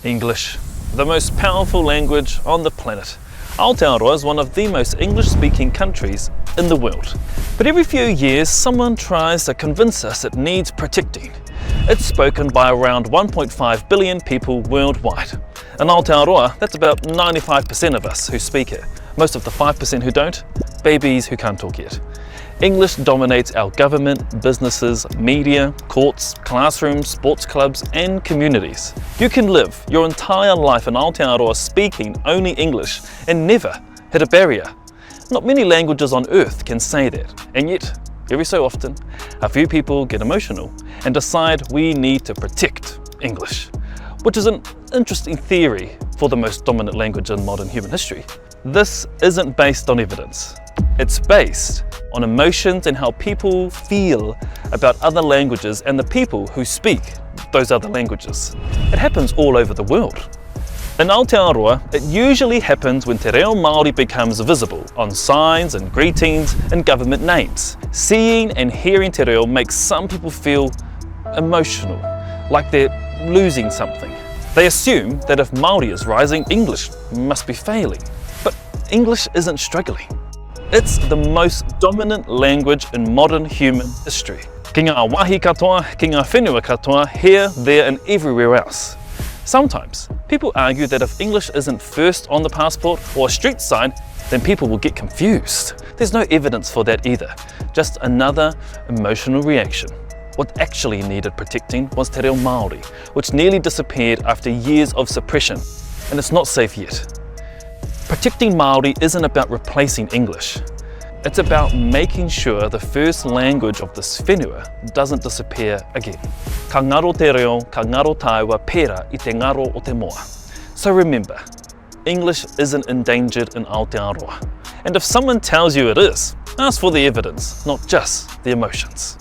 English, the most powerful language on the planet. Aotearoa is one of the most English-speaking countries in the world. But every few years, someone tries to convince us it needs protecting. It's spoken by around 1.5 billion people worldwide. In Aotearoa, that's about 95% of us who speak it. Most of the 5% who don't, babies who can't talk yet. English dominates our government, businesses, media, courts, classrooms, sports clubs and communities. You can live your entire life in Aotearoa speaking only English and never hit a barrier. Not many languages on earth can say that, and yet, every so often, a few people get emotional and decide we need to protect English, which is an interesting theory for the most dominant language in modern human history. This isn't based on evidence. It's based on emotions and how people feel about other languages and the people who speak those other languages. It happens all over the world. In Aotearoa, it usually happens when te reo Māori becomes visible on signs and greetings and government names. Seeing and hearing te reo makes some people feel emotional, like they're losing something. They assume that if Māori is rising, English must be failing. But English isn't struggling. It's the most dominant language in modern human history. Ki ngā wāhi katoa, ki ngā whenua katoa, here, there and everywhere else. Sometimes, people argue that if English isn't first on the passport or a street sign, then people will get confused. There's no evidence for that either, just another emotional reaction. What actually needed protecting was te reo Māori, which nearly disappeared after years of suppression, and it's not safe yet. Protecting Māori isn't about replacing English. It's about making sure the first language of this whenua doesn't disappear again. Ka ngaro te reo, ka ngaro taiwa pērā I te ngaro o te moa. So remember, English isn't endangered in Aotearoa. And if someone tells you it is, ask for the evidence, not just the emotions.